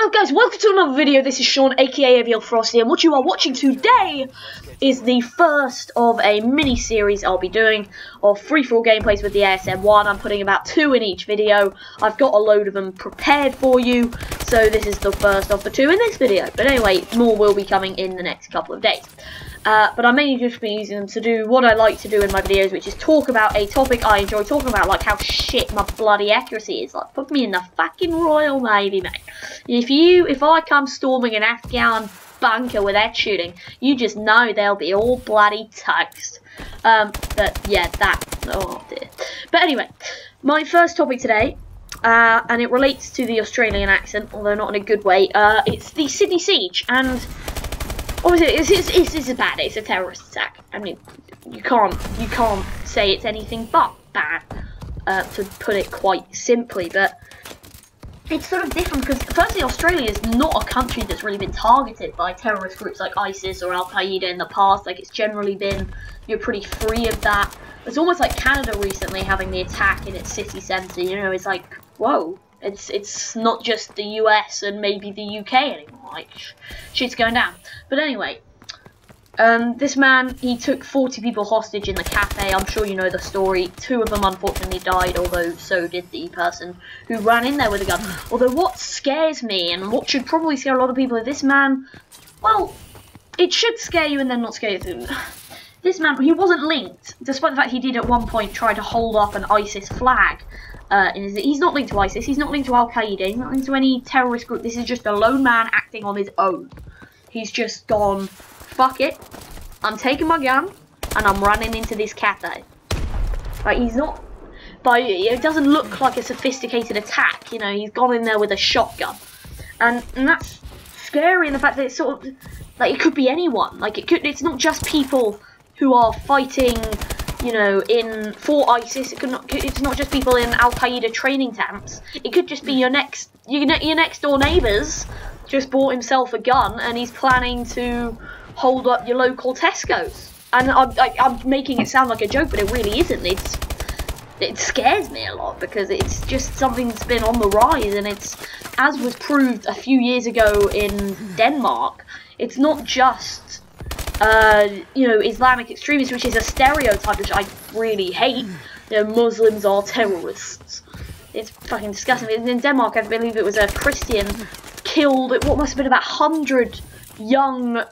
Hello guys, welcome to another video. This is Sean, aka Frosty, and what you are watching today is the first of a mini-series I'll be doing of free-for-all gameplays with the ASM1. I'm putting about 2 in each video. I've got a load of them prepared for you, so this is the first of the 2 in this video. But anyway, more will be coming in the next couple of days. But I'm mainly just been using them to do what I like to do in my videos, which is talk about a topic I enjoy talking about, like how shit my bloody accuracy is. Like, put me in the fucking Royal Navy, mate. If I come storming an Afghan bunker with that shooting, you just know they'll be all bloody toast. But yeah, oh dear. But anyway, my first topic today, and it relates to the Australian accent, although not in a good way. It's the Sydney siege, and obviously it's bad. It's a terrorist attack. I mean, you can't say it's anything but bad, to put it quite simply. But it's sort of different because, firstly, Australia is not a country that's really been targeted by terrorist groups like ISIS or Al Qaeda in the past. Like, it's generally been, you're pretty free of that. It's almost like Canada recently having the attack in its city centre. You know, it's like, whoa, it's not just the US and maybe the UK anymore. Like, shit's going down. But anyway, this man, he took 40 people hostage in the cafe. I'm sure you know the story. 2 of them unfortunately died, although so did the person who ran in there with a gun. Although what scares me, and what should probably scare a lot of people, is this man, well, it should scare you and then not scare you. This man, he wasn't linked, despite the fact he did at one point try to hold up an ISIS flag. He's not linked to ISIS, he's not linked to Al Qaeda, he's not linked to any terrorist group. This is just a lone man acting on his own. He's just gone, fuck it, I'm taking my gun and I'm running into this cafe. Like, he's not, but it doesn't look like a sophisticated attack, you know. He's gone in there with a shotgun, and that's scary in the fact that it's sort of like it could be anyone. Like, it's not just people who are fighting, you know, for ISIS. It's not just people in Al Qaeda training camps. It could just be your next door neighbours just bought himself a gun and he's planning to hold up your local Tesco's. And I'm making it sound like a joke, but it really isn't. It scares me a lot because it's just something that's been on the rise, and it's, as was proved a few years ago in Denmark, it's not just you know, Islamic extremism, which is a stereotype which I really hate. You know, Muslims are terrorists. It's fucking disgusting. In Denmark, I believe it was a Christian killed what must have been about 100 young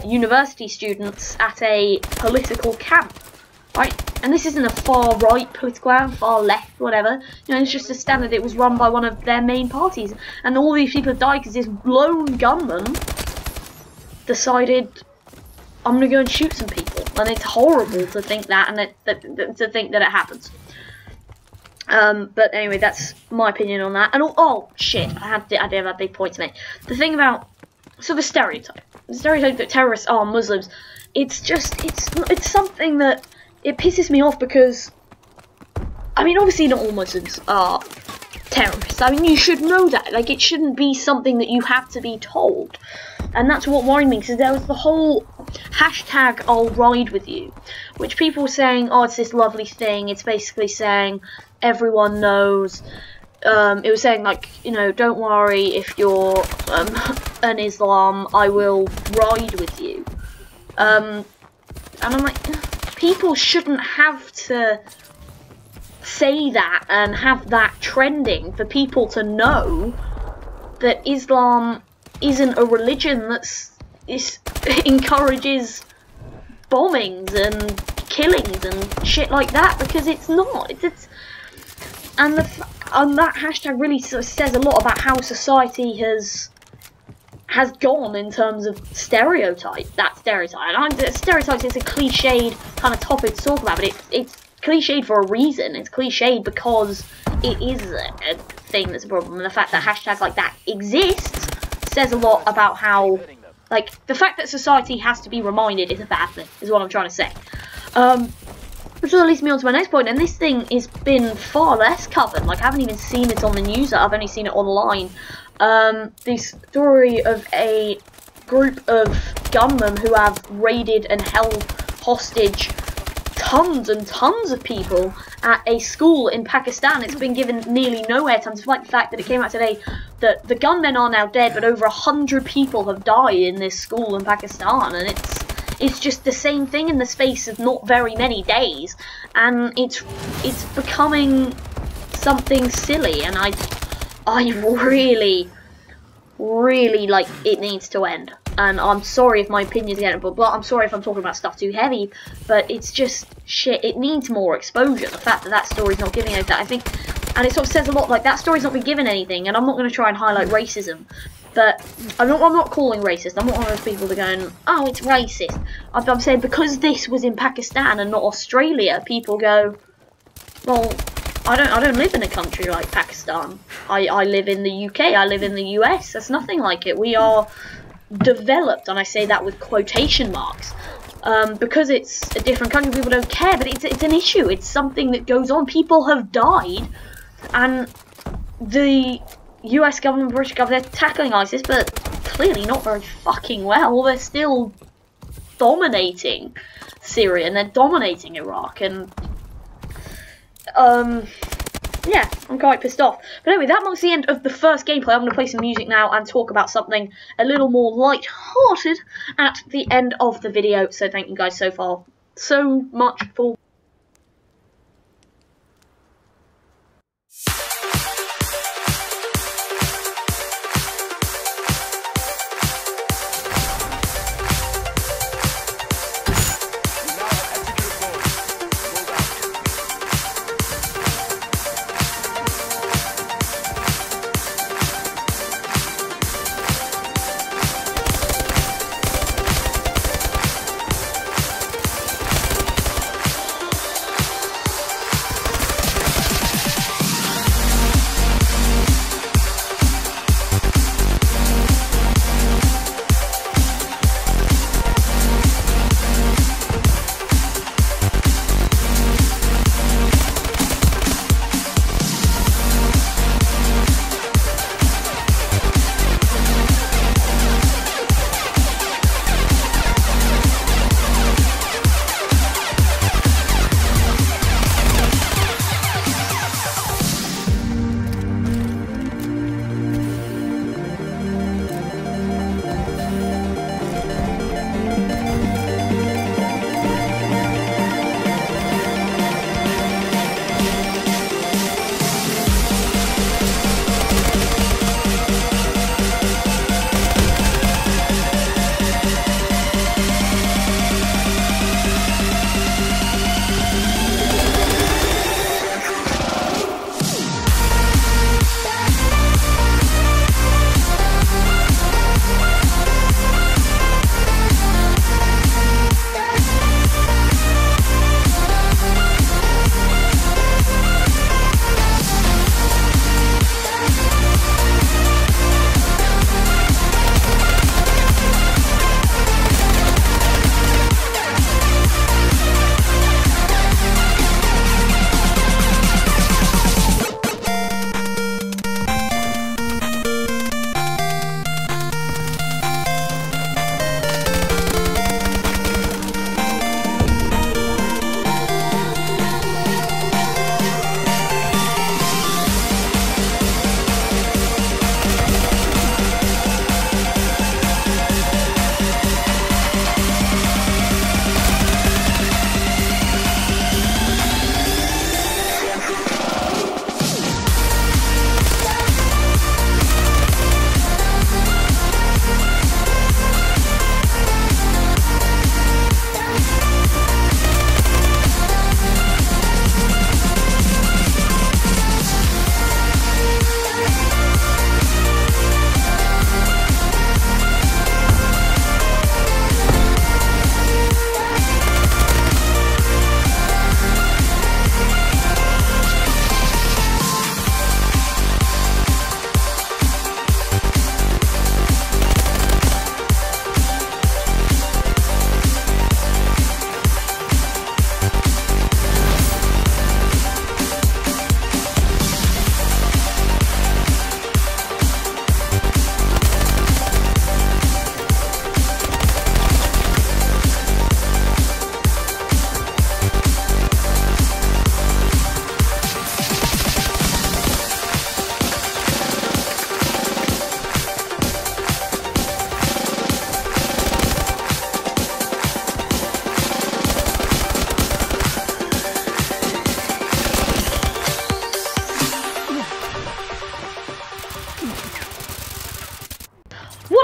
university students at a political camp, right? And this isn't a far right political camp, far left, whatever. You know, it's just a standard. It was run by one of their main parties, and all these people have died because this lone gunman decided, I'm gonna go and shoot some people. And it's horrible to think that, and to think that it happens. But anyway, that's my opinion on that. And oh shit, I did have a big point to make. The thing about, so the stereotype that terrorists are Muslims, it's something that it pisses me off because, I mean, obviously not all Muslims are terrorists. I mean, you should know that. Like, it shouldn't be something that you have to be told. And that's what worried me, because there was the whole hashtag I'll ride with you, which people were saying, oh, it's this lovely thing. It's basically saying everyone knows. It was saying, like, you know, don't worry if you're an Islam, I will ride with you. And I'm like, people shouldn't have to say that and have that trending for people to know that Islam isn't a religion that encourages bombings and killings and shit like that, because it's not. And that hashtag really sort of says a lot about how society has gone in terms of stereotype. That stereotype. And stereotypes is a cliched kind of topic to talk about, but it's cliched for a reason. It's cliched because it is a thing that's a problem, and the fact that hashtags like that exists says a lot about how, like, the fact that society has to be reminded is a bad thing, is what I'm trying to say. Which sort of leads me on to my next point, and this thing has been far less covered. Like, I haven't even seen it on the news, I've only seen it online. The story of a group of gunmen who have raided and held hostage tons and tons of people at a school in Pakistan. It's been given nearly no airtime, despite the fact that it came out today that the gunmen are now dead, but over 100 people have died in this school in Pakistan, and it's just the same thing in the space of not very many days, and it's becoming something silly, and I really like it needs to end. And I'm sorry if my opinion's getting, but I'm sorry if I'm talking about stuff too heavy, but it's just shit. It needs more exposure. The fact that that story's not giving anything, I think, and it sort of says a lot. Like, that story's not been given anything, and I'm not going to try and highlight racism, but I'm not calling racist. I'm not one of those people that are going, oh, it's racist. I'm saying because this was in Pakistan and not Australia, people go, well, I don't live in a country like Pakistan. I live in the UK. I live in the US. That's nothing like it. We are developed, and I say that with quotation marks, because it's a different country. People don't care, but it's an issue. It's something that goes on. People have died, and the US government, British government, they're tackling ISIS, but clearly not very fucking well. They're still dominating Syria, and they're dominating Iraq, and yeah, I'm quite pissed off. But anyway, that marks the end of the first gameplay. I'm going to play some music now and talk about something a little more light-hearted at the end of the video. So thank you guys so far so much for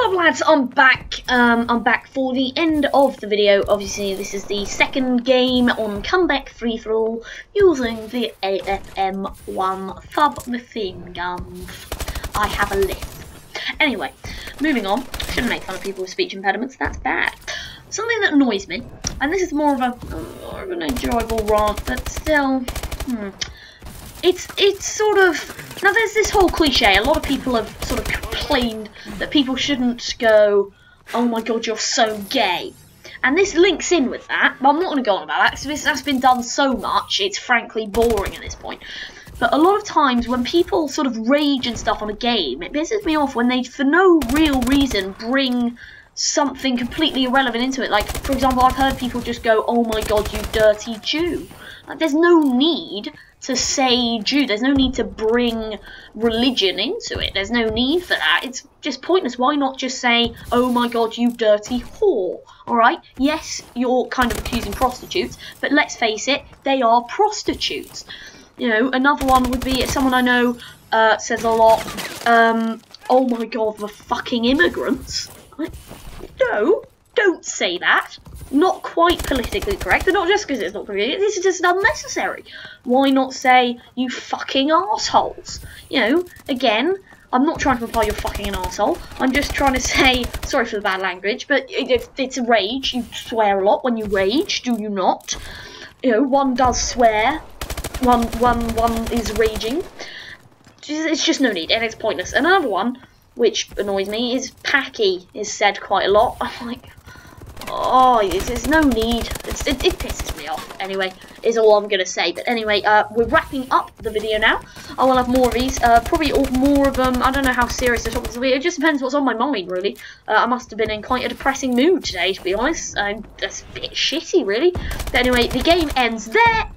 What up, lads? I'm back. I'm back for the end of the video. Obviously, this is the second game on comeback free-for-all using the ASM1 submachine guns. I have a list. Anyway, moving on. Shouldn't make fun of people with speech impediments. That's bad. Something that annoys me, and this is more of an enjoyable rant, but still, It's sort of, now there's this whole cliche, a lot of people have sort of complained that people shouldn't go, oh my god, you're so gay. And this links in with that, but I'm not going to go on about that, because that's been done so much, it's frankly boring at this point. But a lot of times when people sort of rage and stuff on a game, it pisses me off when they, for no real reason, bring something completely irrelevant into it. Like, for example, I've heard people just go, oh my god, you dirty Jew. Like, there's no need to say Jew. There's no need to bring religion into it. There's no need for that. It's just pointless. Why not just say, oh my god, you dirty whore? Alright, yes, you're kind of accusing prostitutes, but let's face it, they are prostitutes. You know, another one would be someone I know says a lot, oh my god, the fucking immigrants. Like, no, don't say that. Not quite politically correct, but not just because it's not politically, this is just unnecessary. Why not say, you fucking arseholes? You know, again, I'm not trying to imply you're fucking an arsehole. I'm just trying to say, sorry for the bad language, but it's a rage. You swear a lot when you rage, do you not? You know, one does swear. One is raging. It's just no need, and it's pointless. Another one, which annoys me, is packy, is said quite a lot. I'm like, oh, there's no need. It pisses me off. Anyway, is all I'm going to say. But anyway, we're wrapping up the video now. I will have more of these. Probably more of them. I don't know how serious the topics will be. It just depends what's on my mind, really. I must have been in quite a depressing mood today, to be honest. That's a bit shitty, really. But anyway, the game ends there.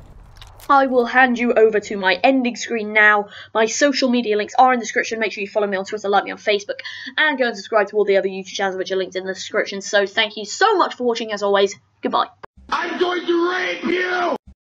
I will hand you over to my ending screen now. My social media links are in the description. Make sure you follow me on Twitter, like me on Facebook, and go and subscribe to all the other YouTube channels which are linked in the description. So thank you so much for watching, as always. Goodbye. I'm going to rape you!